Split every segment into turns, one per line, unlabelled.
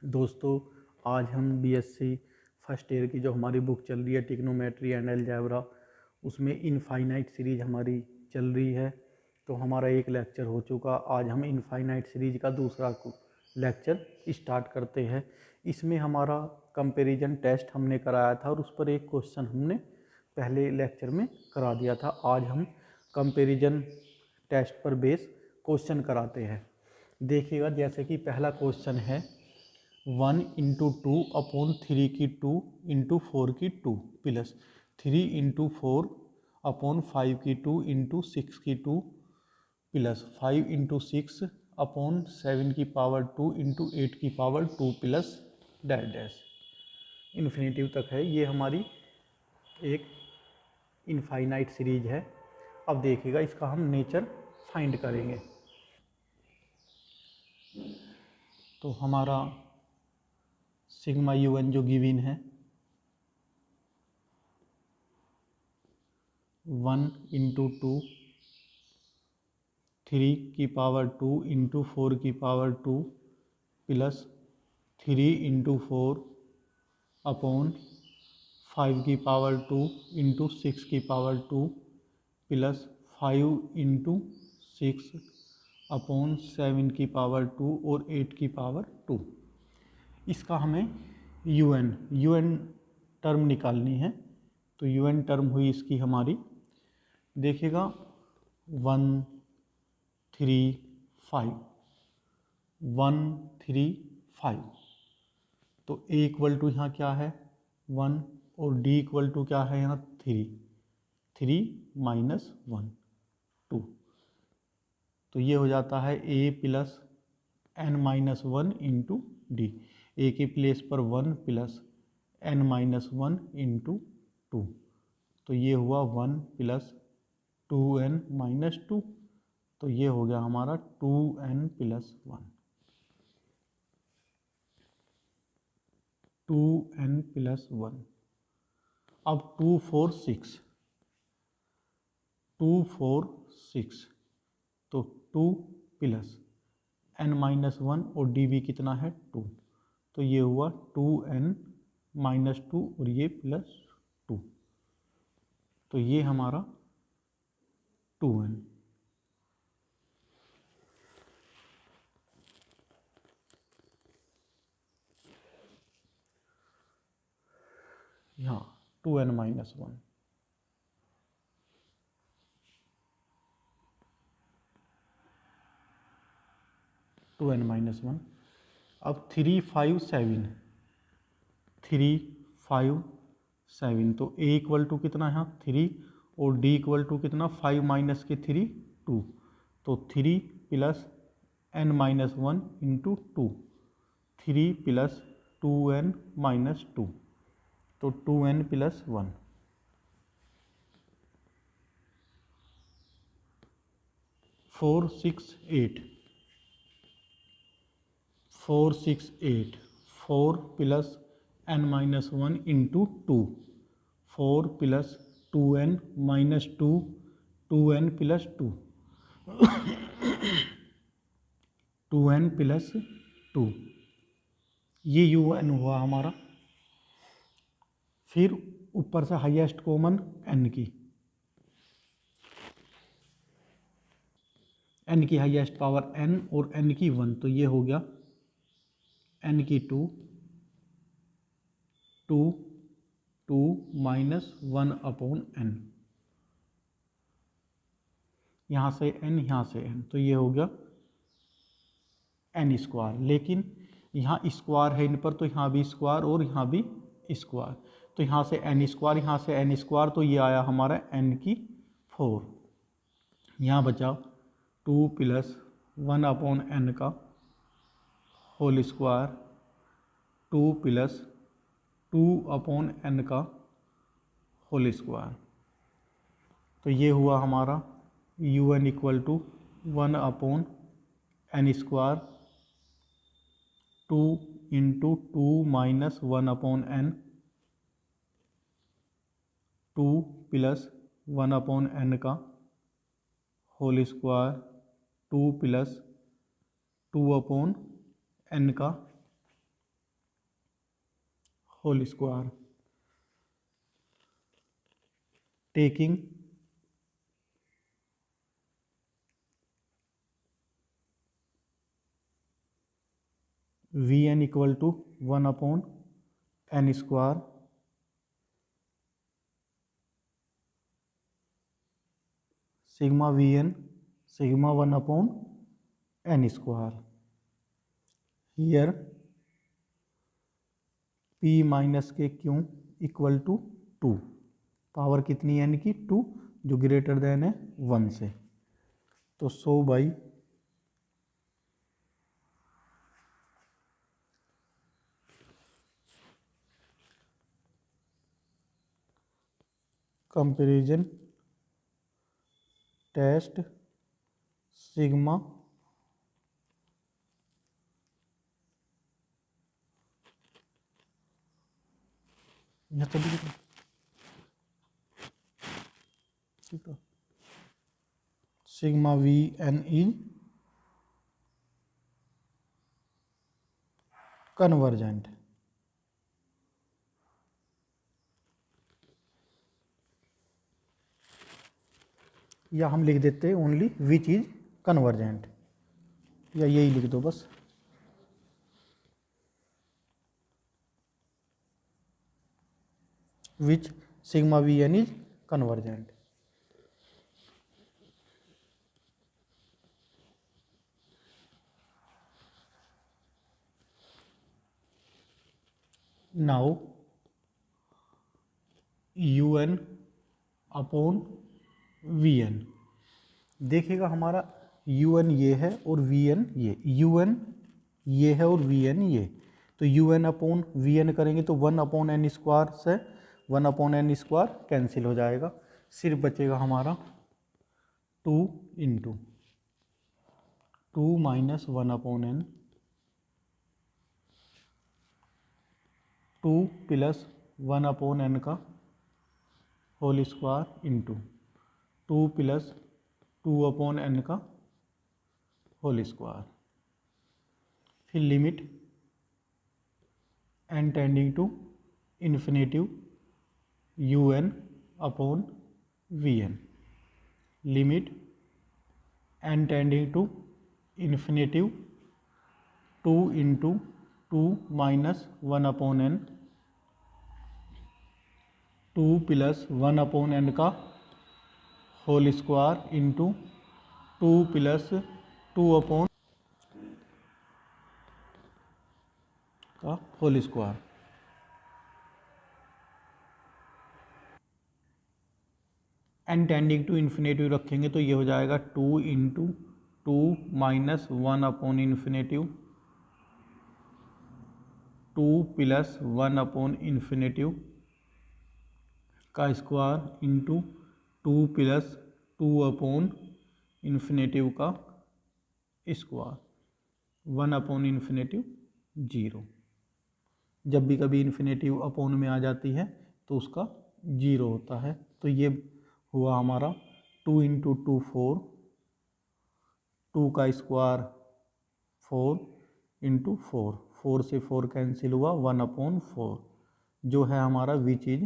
दोस्तों, आज हम बीएससी फर्स्ट ईयर की जो हमारी बुक चल रही है ट्रिग्नोमेट्री एंड अलजेब्रा, उसमें इनफाइनाइट सीरीज हमारी चल रही है। तो हमारा एक लेक्चर हो चुका। आज हम इनफाइनाइट सीरीज का दूसरा लेक्चर स्टार्ट करते हैं। इसमें हमारा कंपैरिजन टेस्ट हमने कराया था और उस पर एक क्वेश्चन हमने पहले लेक्चर में करा दिया था। आज हम कंपैरिजन टेस्ट पर बेस क्वेश्चन कराते हैं। देखिएगा, जैसे कि पहला क्वेश्चन है 1/2 की 2 इंटू 4 की 2 प्लस 3/4 की 2 इंटू 6 की 2 प्लस 5/6 की पावर 2 इंटू 8 की power 2 plus dash dash infinitive तक है। ये हमारी एक इनफाइनाइट सीरीज है। अब देखिएगा, इसका हम नेचर फाइंड करेंगे। तो हमारा सिग्मा UN जो गिवन है 1/2 3 की पावर 2 इंटू 4 की पावर 2 प्लस 3/4 की पावर 2 इंटू 6 की पावर 2 प्लस 5/6 की पावर 2 और 8 की पावर 2। इसका हमें UN टर्म निकालनी है। तो UN टर्म हुई इसकी हमारी, देखिएगा 1 3 5 1 3 5। तो A इक्वल टू यहाँ क्या है 1 और D इक्वल टू क्या है यहाँ 3 माइनस 1 2। तो ये हो जाता है A plus n-1 into D. A के प्लेस पर 1 प्लस n-1 इंटू 2। तो ये हुआ 1 प्लस 2n-2। तो ये हो गया हमारा 2n प्लस 1 2n प्लस 1। अब 2 4 6 2 4 6। तो 2 प्लस n-1 और dv कितना है 2। तो ये हुआ 2n-2 और ये प्लस 2। तो ये हमारा 2n। यहाँ 2n-1 2n-1। अब 3 5 7 तो a इक्वल टू कितना है यहाँ 3 और d इक्वल टू कितना 5 माइनस के 3 2। तो 3 plus n-1 into 2 3 plus 2n-2। तो 2n plus 1 4 6 8 4 6 8 4 plus n-1 into 2 4 plus 2n-2 2n plus 2 2n plus 2। ये UN हुआ हमारा। फिर ऊपर से हाईएस्ट कॉमन n की हाईएस्ट पावर n और n की 1। तो ये हो गया n की 2 2 2 माइनस 1/n। यहाँ से n यहाँ से n। तो ये हो गया n स्क्वायर। लेकिन यहाँ स्क्वायर है इन पर, तो यहाँ भी स्क्वायर और यहाँ भी स्क्वायर। तो यहाँ से n स्क्वायर, यहाँ से n स्क्वायर। तो ये आया हमारा n की 4। यहाँ बचा 2 प्लस 1/n का होल स्क्वायर 2 प्लस 2/n का होल स्क्वायर। तो ये हुआ हमारा UN equal to 1/n square 2 into 2 minus 1/n 2 plus 1/n का होल स्क्वायर 2 प्लस 2/n का whole square taking V N equal to 1/n square sigma V N sigma 1/n square here p minus के Q equal to 2 power कितनी n की 2 जो greater than है 1 से। तो 100 by comparison test sigma sigma V N is convergent. या हम लिख देते हैं ओनली विच इज कन्वर्जेंट, या यही लिख दो बस। Which sigma V N is convergent. Now U N upon V N, देखिएगा हमारा यू एन ये है और वी एन ये, यू एन ये है और वी एन ये, तो U N upon V N करेंगे तो 1/n स्क्वायर से 1/n स्क्वायर कैंसिल हो जाएगा, सिर्फ बचेगा हमारा 2 into 2 minus 1/n 2 plus 1/n का whole square into 2 plus 2/n का होल स्क्वायर, फिर limit n tending to infinitive U N upon V N, limit n tending to infinitive 2 into 2 minus 1/n 2 plus 1/n का whole square into 2 plus 2/n का whole square, n tending to infinitive रखेंगे तो ये हो जाएगा 2 into 2 minus 1/∞ 2 plus 1/∞ का square into 2 plus 2/∞ का square 1/∞ 0। जब भी कभी इन्फिनेटिव अपोन में आ जाती है तो उसका 0 होता है। तो ये हुआ हमारा 2 इंटू 2 4, 2 का स्क्वायर 4 इंटू 4, 4 से 4 कैंसिल हुआ 1/4 जो है हमारा which is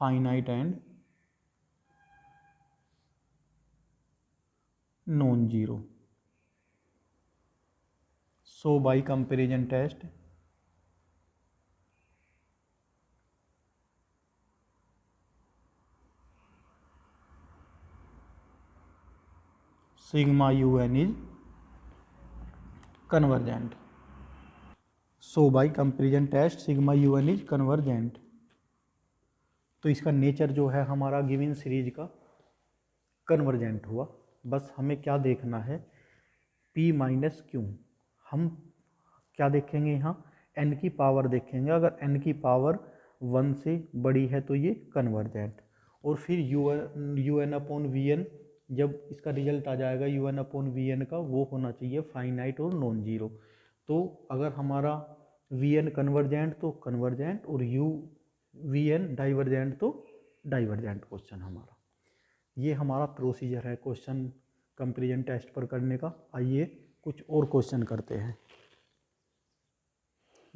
finite and non zero. So by comparison test sigma U N is convergent. So by comparison test sigma U N is convergent. तो इसका नेचर जो है हमारा गिवन सीरीज का कन्वर्जेंट हुआ। बस हमें क्या देखना है, p माइनस क्यू। हम क्या देखेंगे यहाँ, n की पावर देखेंगे। अगर n की पावर 1 से बड़ी है तो ये कन्वर्जेंट। और फिर U N upon V N, जब इसका रिजल्ट आ जाएगा U N upon V N का, वो होना चाहिए फाइनाइट और नॉन जीरो। तो अगर हमारा वी एन कन्वर्जेंट तो कन्वर्जेंट, और यू वी एन डाइवर्जेंट तो डाइवर्जेंट क्वेश्चन हमारा। ये हमारा प्रोसीजर है क्वेश्चन कंपैरिजन टेस्ट पर करने का। आइए कुछ और क्वेश्चन करते हैं।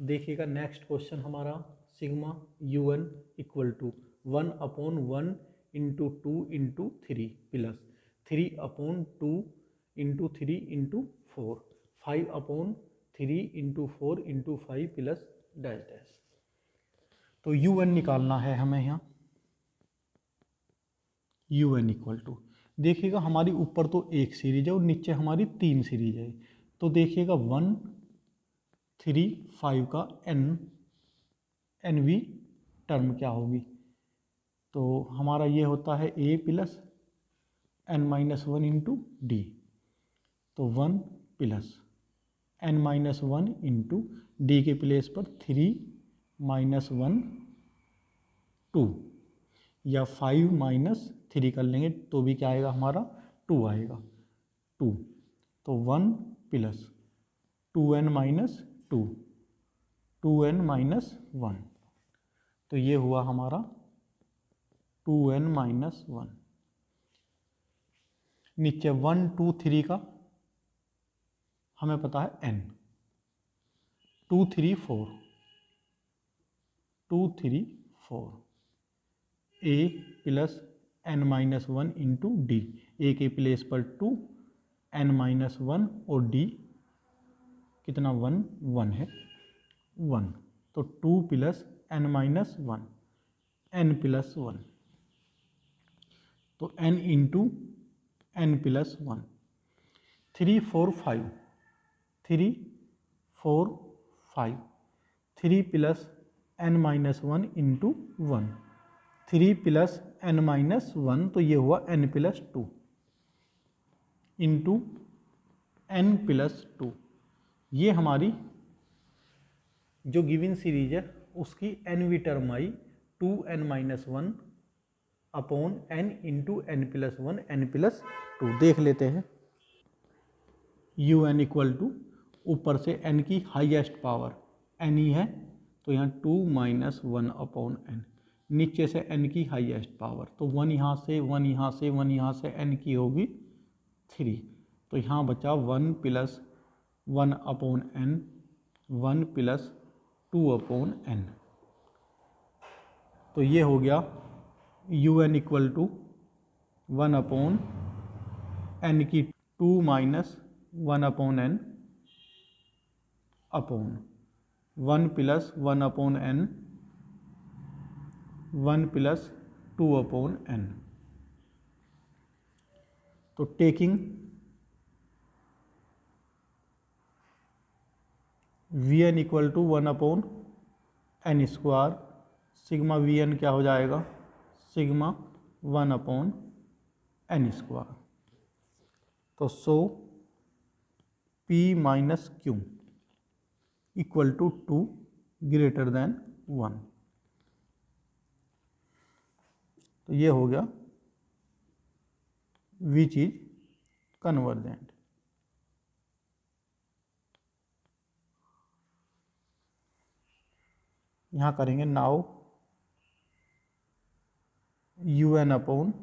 देखिएगा नेक्स्ट क्वेश्चन हमारा sigma U N equal to 1/1 into 2 into 3 plus 3/2 into 3 into 4 5/3 into 4 into 5 plus dash dash. तो यू एन निकालना है हमें यहाँ। यू एन इक्वल टू देखिएगा हमारी ऊपर तो एक सीरीज है और नीचे हमारी 3 सीरीज है। तो देखिएगा 1 3 5 का एन वी टर्म क्या होगी। तो हमारा ये होता है ए प्लस n-1 इंटू डी। तो 1 प्लस n-1 इंटू डी के प्लेस पर 3 - 1 2 या 5 - 3 कर लेंगे तो भी क्या आएगा हमारा 2 आएगा 2। तो 1 प्लस 2n-2 2n-1 तो ये हुआ हमारा 2n-1। नीचे 1 2 3 का हमें पता है n 2 3 4 2 3 4 a plus n-1 into D. A के प्लेस पर 2 n-1 और डी कितना 1 1 है 1। तो 2 प्लस n-1 n प्लस 1 तो n into n plus 1 3 4 5 3 4 5 3 plus n-1 into 1 3 plus n-1 तो ये हुआ n plus 2 into n plus 2। ये हमारी जो गिवन सीरीज है उसकी nवी टर्म आई 2n-1 upon n into n plus 1 n plus 2। देख लेते हैं यू एन इक्वल टू ऊपर से n की हाईएस्ट पावर n ही है तो यहाँ 2 - 1 अपॉन n। नीचे से n की हाईएस्ट पावर तो 1 यहाँ से 1 यहाँ से 1 यहाँ से n की होगी 3। तो यहाँ बचा 1 plus 1 upon n 1 plus 2 upon n। तो ये हो गया U N equal to 1 upon n की 2 - 1 upon n upon 1 plus 1 upon n 1 plus 2 upon n। तो taking V N equal to 1 upon n square sigma V N क्या हो जाएगा sigma 1 upon n square. तो so P minus Q equal to 2 greater than 1। तो ये हो गया which is convergent. यहाँ करेंगे now U N upon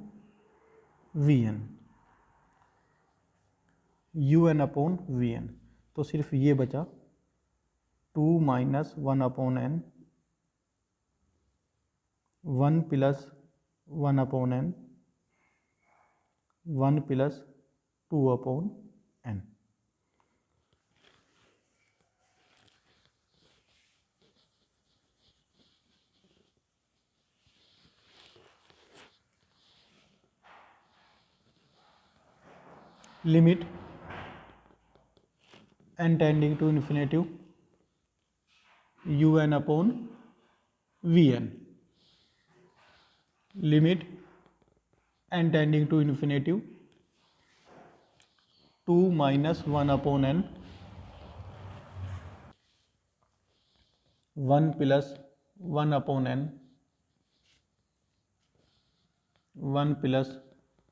V N U N upon V N. तो सिर्फ ये बचा 2 - 1 upon n 1 plus 1 upon n 1 plus 2 upon n। Limit n tending to infinitive U N upon V N. Limit n tending to infinitive 2 - 1 upon n 1 plus 1 upon n 1 plus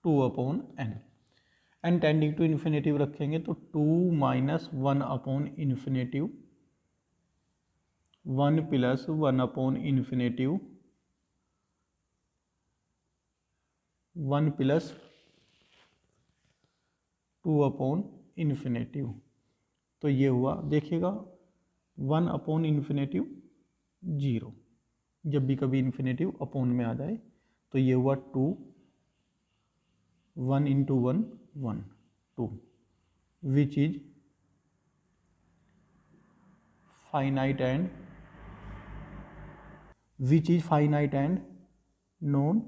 2 upon n। n tending to infinitive रखेंगे तो 2 - 1 upon infinitive 1 plus 1 upon infinitive 1 plus 2 upon infinitive. तो ये हुआ देखिएगा 1 upon infinitive 0, जब भी कभी infinitive upon में आ जाए। तो ये हुआ 2, 1 into 1 1 2, which is finite and non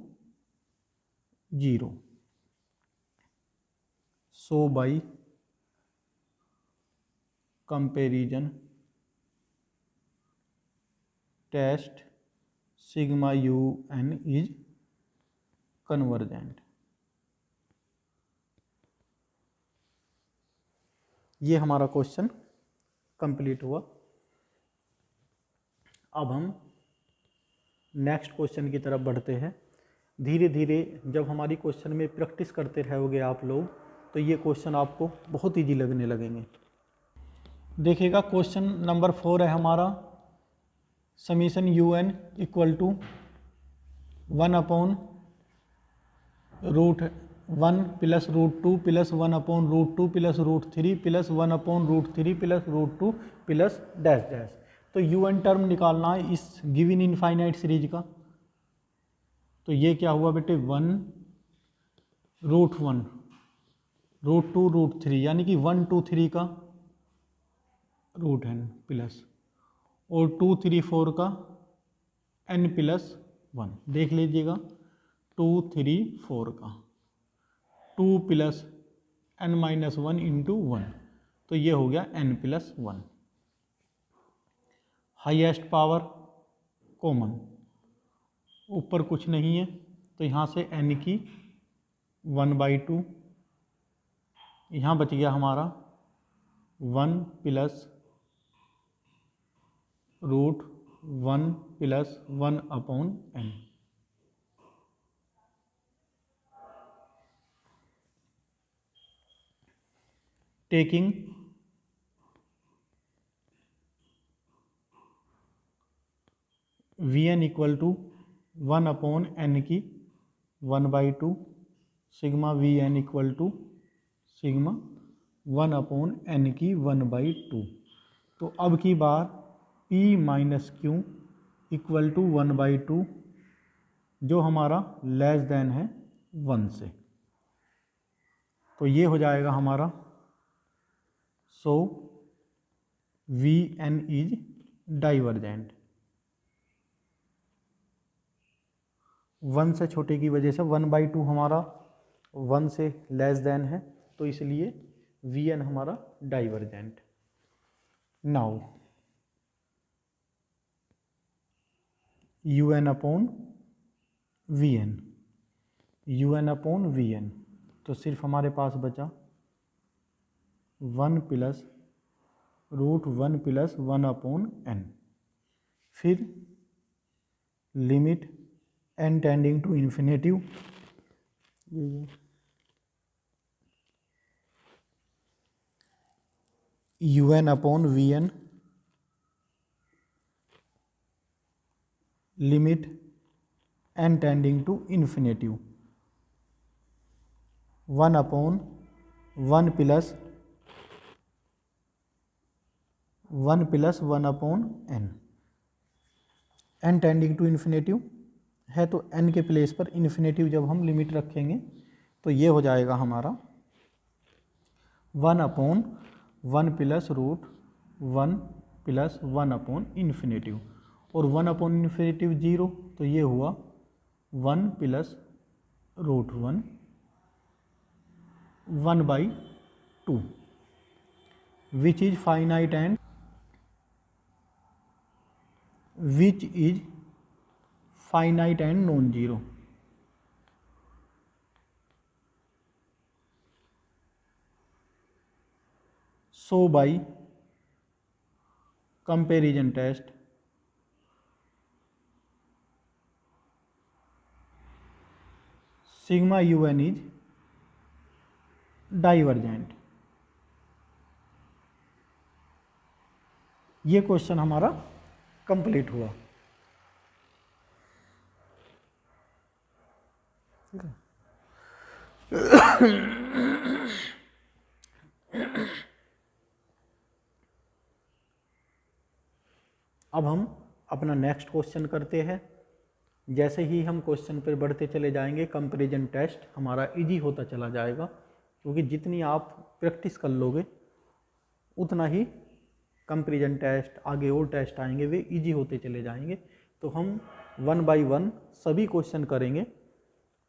zero. So by comparison test sigma U N is convergent. ये हमारा क्वेश्चन कंप्लीट हुआ। अब हम नेक्स्ट क्वेश्चन की तरफ बढ़ते हैं। धीरे धीरे जब हमारी क्वेश्चन में प्रैक्टिस करते रहोगे आप लोग, तो ये क्वेश्चन आपको बहुत ईजी लगने लगेंगे। देखिएगा क्वेश्चन नंबर 4 है हमारा, summation U N equal to 1 upon root 1 plus root 2 plus 1 upon root 2 plus root 3 plus 1 upon root 3 plus root 2 plus dash dash. तो यू एन टर्म निकालना है इस गिवन इनफाइनाइट सीरीज का। तो ये क्या हुआ बेटे, 1 रूट 1 रूट 2 रूट 3, यानी कि 1 2 3 का रूट n प्लस और 2 3 4 का n प्लस 1। देख लीजिएगा 2 3 4 का 2 प्लस n माइनस 1 इंटू 1, तो ये हो गया n plus 1। Highest power common, ऊपर कुछ नहीं है तो यहाँ से n की 1/2, यहाँ बच गया हमारा 1 plus root 1 plus 1 upon n। Taking V N equal to 1 upon n की 1/2, sigma V N equal to sigma 1 upon n की 1/2। तो अब की बार P minus Q equal to 1/2, जो हमारा लेस देन है 1 से। तो ये हो जाएगा हमारा, so V N is divergent. 1 से छोटे की वजह से 1/2 हमारा 1 से लेस देन है, तो इसलिए वी एन हमारा divergent. Now U N upon V N, U N upon V N, तो सिर्फ हमारे पास बचा 1 plus root 1 plus 1 upon n, फिर limit n tending to infinitive, U N upon V N, limit n tending to infinitive 1 upon 1 plus 1 upon n। n tending to infinitive है तो n के place पर इन्फिनेटिव जब हम limit रखेंगे तो ये हो जाएगा हमारा 1 upon 1 plus root 1 plus 1 upon infinitive, और 1 अपॉन इन्फिनेटिव 0, तो ये हुआ 1 plus root 1 1/2, which is finite and non zero. So by comparison test sigma U N is divergent. ये क्वेश्चन हमारा कंप्लीट हुआ। ठीक है। अब हम अपना नेक्स्ट क्वेश्चन करते हैं। जैसे ही हम क्वेश्चन पर बढ़ते चले जाएंगे कंपैरिजन टेस्ट हमारा इजी होता चला जाएगा, क्योंकि जितनी आप प्रैक्टिस कर लोगे उतना ही कंपैरिजन टेस्ट आगे और टेस्ट आएंगे वे इजी होते चले जाएंगे। तो हम 1 बाय 1 सभी क्वेश्चन करेंगे,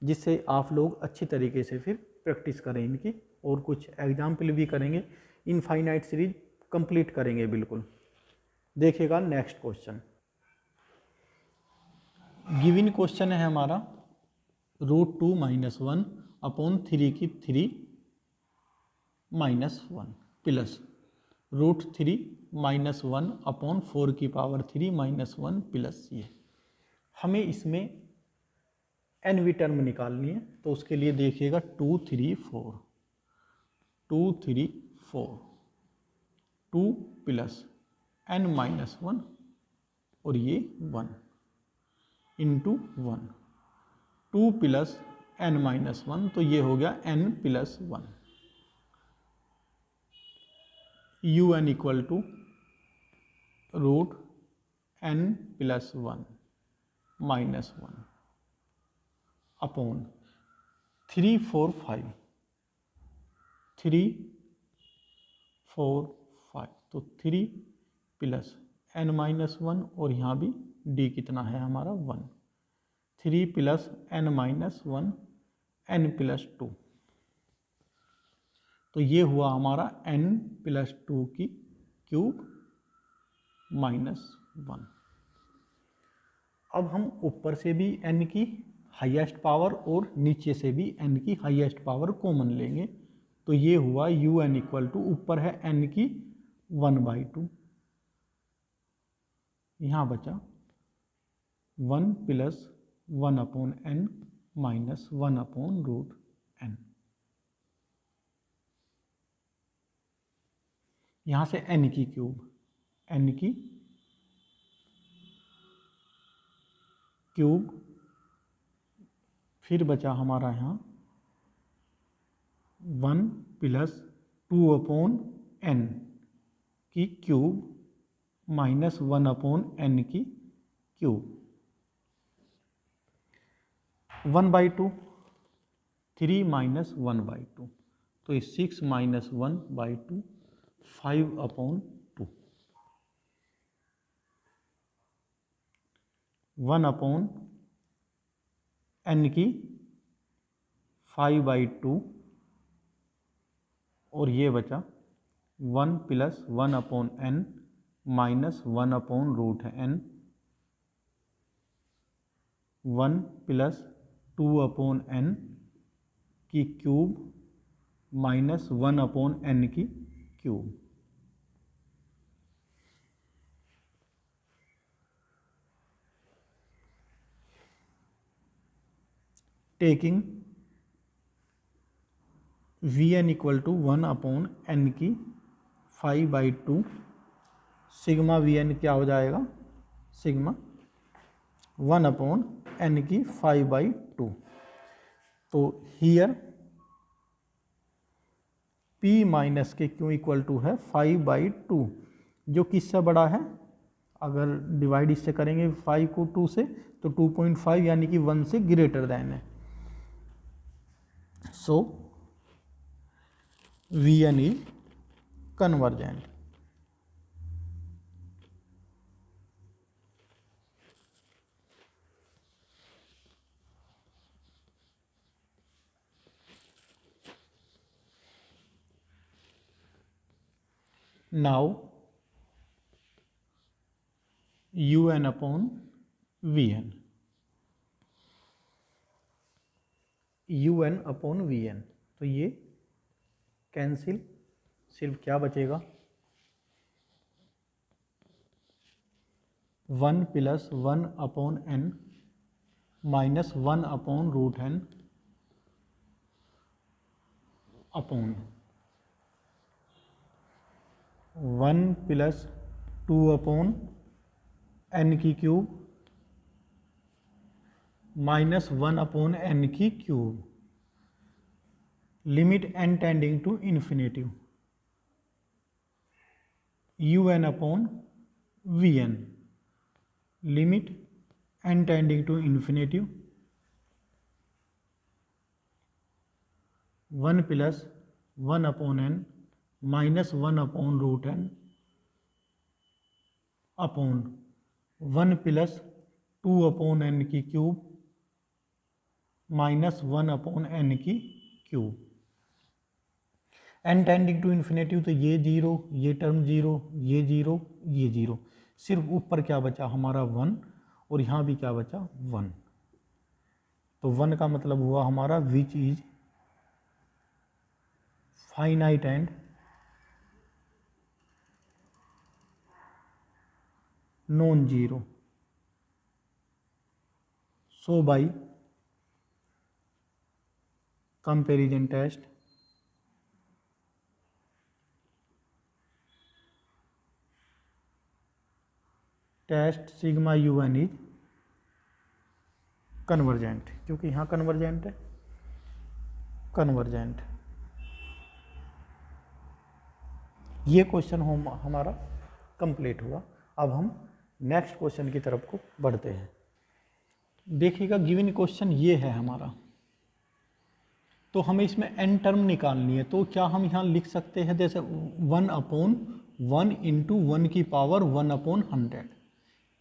जिससे आप लोग अच्छी तरीके से फिर प्रैक्टिस करें इनकी, और कुछ एग्जाम्पल भी करेंगे। इनफाइनाइट सीरीज कंप्लीट करेंगे बिल्कुल। देखिएगा नेक्स्ट क्वेश्चन। गिवन क्वेश्चन है हमारा √2 - 1 अपॉन 3 की 3 - 1 प्लस √3 - 1 अपॉन 4 की पावर 3 - 1 प्लस ये। हमें इसमें nवी टर्म निकालनी है, तो उसके लिए देखिएगा 2 3 4 2 3 4 2 प्लस n - 1 और ये 1 इंटू 1 2 प्लस n - 1 तो ये हो गया n plus 1 un equal to √n plus 1 minus 1 upon 3 4 5 3 4 5 तो 3 प्लस n - 1 और यहाँ भी d कितना है हमारा 1 3 प्लस n - 1 n प्लस 2 तो ये हुआ हमारा n प्लस 2 की क्यूब -1। अब हम ऊपर से भी n की हाईएस्ट पावर और नीचे से भी n की हाईएस्ट पावर कॉमन लेंगे, तो ये हुआ un इक्वल टू ऊपर है n की 1/2, यहाँ बचा 1 plus 1 upon n minus 1 upon √n। यहाँ से n की क्यूब फिर बचा हमारा यहाँ 1 प्लस 2 अपॉन n की क्यूब माइनस 1 अपॉन n की क्यूब 1/2 3 माइनस 1/2 तो ये 6 माइनस 1/2 5 अपॉन 2 1 अपॉन n की 5/2 और ये बचा 1 plus 1 upon n minus 1 upon √n 1 plus 2 upon n की क्यूब माइनस 1 अपॉन n की cube. Taking Vn equal to 1 upon n की 5/2 सिग्मा Vn क्या हो जाएगा सिग्मा 1 अपॉन n की 5/2। तो हियर P माइनस के क्यों इक्वल टू है 5/2, जो किससे बड़ा है, अगर डिवाइड इससे करेंगे 5 को 2 से तो 2.5 यानी कि 1 से ग्रेटर देन है। So Vn is convergent. Now un upon Vn un upon Vn तो ये कैंसिल, सिर्फ क्या बचेगा 1 plus 1 upon n minus 1 upon √n upon 1 plus 2 upon n की क्यूब माइनस 1 अपॉन n की cube limit n tending to infinitive un upon Vn लिमिट n tending to infinitive 1 plus 1 upon n minus 1 upon root n upon 1 plus 2 upon n की cube minus 1 upon n की cube. n tending to infinitive तो ये zero, ये term zero, ये zero, ये zero, सिर्फ ऊपर क्या बचा हमारा 1 और यहाँ भी क्या बचा 1। तो 1 का मतलब हुआ हमारा which is finite and non zero. So by comparison test sigma U N is convergent, क्योंकि यहाँ कन्वर्जेंट है, कन्वर्जेंट। ये क्वेश्चन हमारा कंप्लीट हुआ। अब हम नेक्स्ट क्वेश्चन की तरफ को बढ़ते हैं। देखिएगा गिवन क्वेश्चन ये है हमारा, तो हमें इसमें n टर्म निकालनी है। तो क्या हम यहाँ लिख सकते हैं जैसे 1 अपॉन 1 इंटू 1 की पावर 1 अपॉन 100।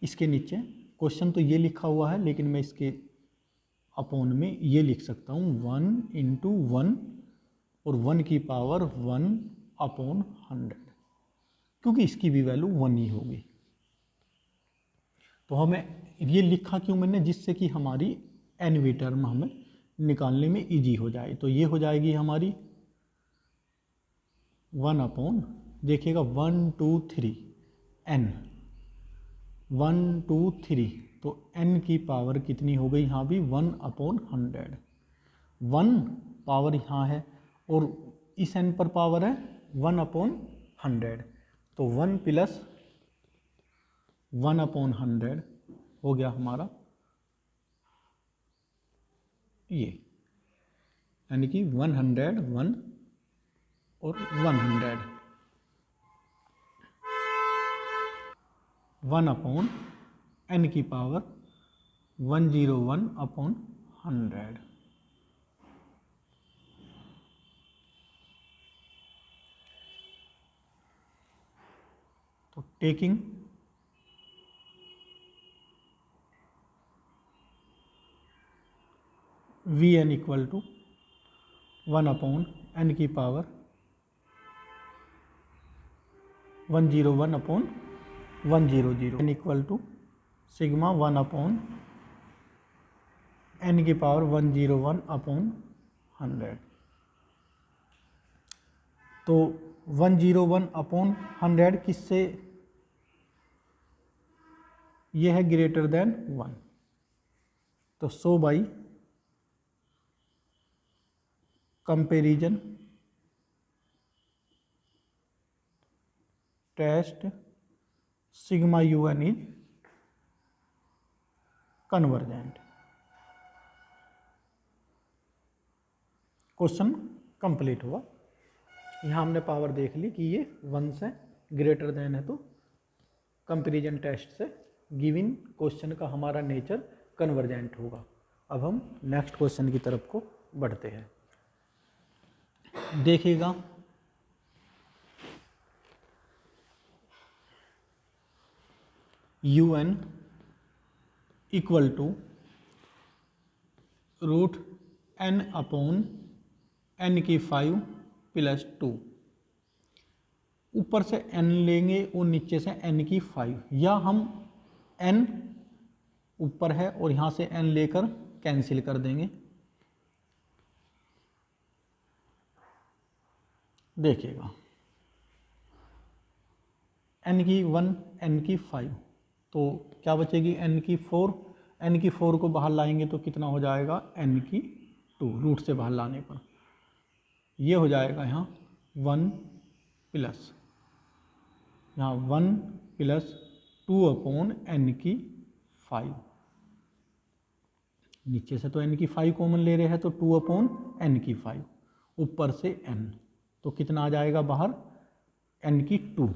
इसके नीचे क्वेश्चन तो ये लिखा हुआ है, लेकिन मैं इसके अपॉन में ये लिख सकता हूँ 1 इंटू 1 और 1 की पावर 1 अपॉन 100, क्योंकि इसकी भी वैल्यू 1 ही होगी। तो हमें ये लिखा क्यों मैंने, जिससे कि हमारी nवीं टर्म हमें निकालने में इजी हो जाए। तो ये हो जाएगी हमारी 1 अपॉन, देखिएगा 1 2 3 n, 1 2 3, तो n की पावर कितनी हो गई, यहाँ भी 1 अपॉन 100। 1 पावर यहाँ है और इस n पर पावर है 1 अपॉन 100, तो 1 प्लस 1 अपॉन 100 हो गया हमारा ये, यानी कि 100 1 और 100, 1 अपॉन n की पावर 101 अपॉन 100। तो taking V N equal to 1 upon n की power 101 upon 100, n equal to sigma 1 upon n की पावर 101 अपॉन 100। तो 101 अपॉन 100 किससे, ये है ग्रेटर देन 1। तो so by comparison test sigma U N is convergent. Question complete हुआ। यहाँ हमने पावर देख ली कि ये 1 से ग्रेटर देन है, तो कंपैरिजन टेस्ट से गिवन क्वेश्चन का हमारा नेचर कन्वर्जेंट होगा। अब हम नेक्स्ट क्वेश्चन की तरफ को बढ़ते हैं। देखिएगा U N equal to root n upon n की 5 प्लस 2। ऊपर से n लेंगे और नीचे से n की 5, या हम n ऊपर है और यहाँ से n लेकर कैंसिल कर देंगे। देखिएगा n की 1 n की 5, तो क्या बचेगी n की 4, n की 4 को बाहर लाएंगे तो कितना हो जाएगा n की 2, रूट से बाहर लाने पर ये हो जाएगा यहाँ 1 प्लस यहाँ 1 प्लस 2 अपॉन n की 5। नीचे से तो n की 5 कॉमन ले रहे हैं, तो 2 अपॉन n की 5, ऊपर से n, तो कितना आ जाएगा बाहर n की 2,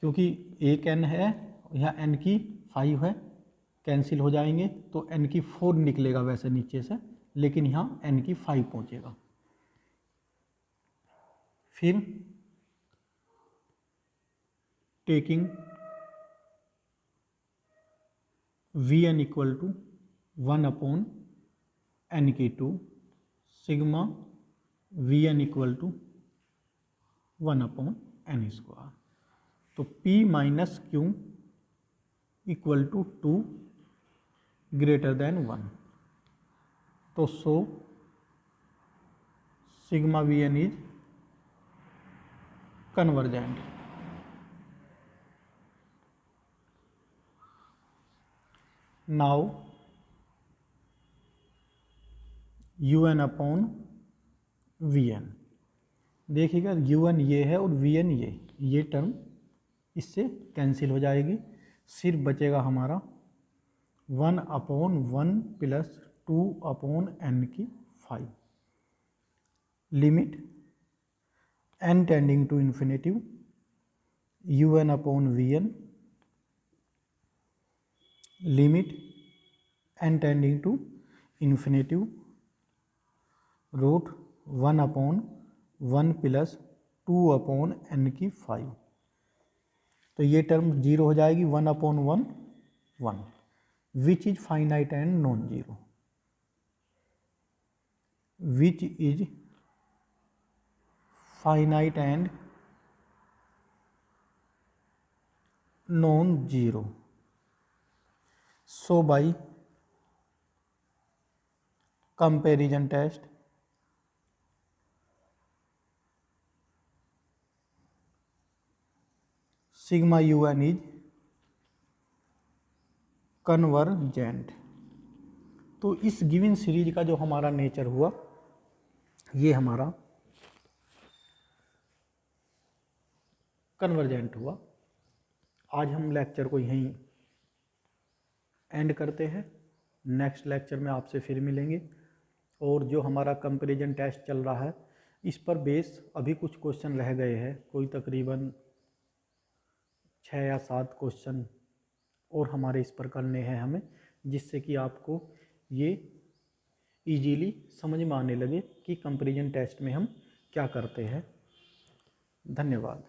क्योंकि एक n है यहाँ n की 5 है, कैंसिल हो जाएंगे तो n की 4 निकलेगा वैसे नीचे से, लेकिन यहाँ n की 5 पहुँचेगा। फिर taking Vn equal to 1/n की 2 sigma Vn equal to 1/n²। तो P minus Q equal to 2 greater than 1। तो so sigma Vn is convergent. Now UN/Vn, देखिएगा UN ये है और Vn ये टर्म इससे कैंसिल हो जाएगी, सिर्फ बचेगा हमारा 1/1 प्लस 2/n की 5 limit n tending to infinity UN/Vn limit n tending to infinity root 1/1 plus 2/n की 5। तो ये टर्म जीरो हो जाएगी, 1/1 1 which is finite and non zero, which is finite and non zero. So by comparison test sigma UN is convergent. तो इस given series का जो हमारा नेचर हुआ, ये हमारा कन्वर्जेंट हुआ। आज हम लेक्चर को यहीं एंड करते हैं, नेक्स्ट लेक्चर में आपसे फिर मिलेंगे। और जो हमारा कंपैरिजन टेस्ट चल रहा है, इस पर बेस अभी कुछ क्वेश्चन रह गए हैं, कोई तकरीबन 6 या 7 क्वेश्चन और हमारे इस पर करने हैं हमें, जिससे कि आपको ये इजीली समझ में आने लगे कि कंपैरिजन टेस्ट में हम क्या करते हैं। धन्यवाद।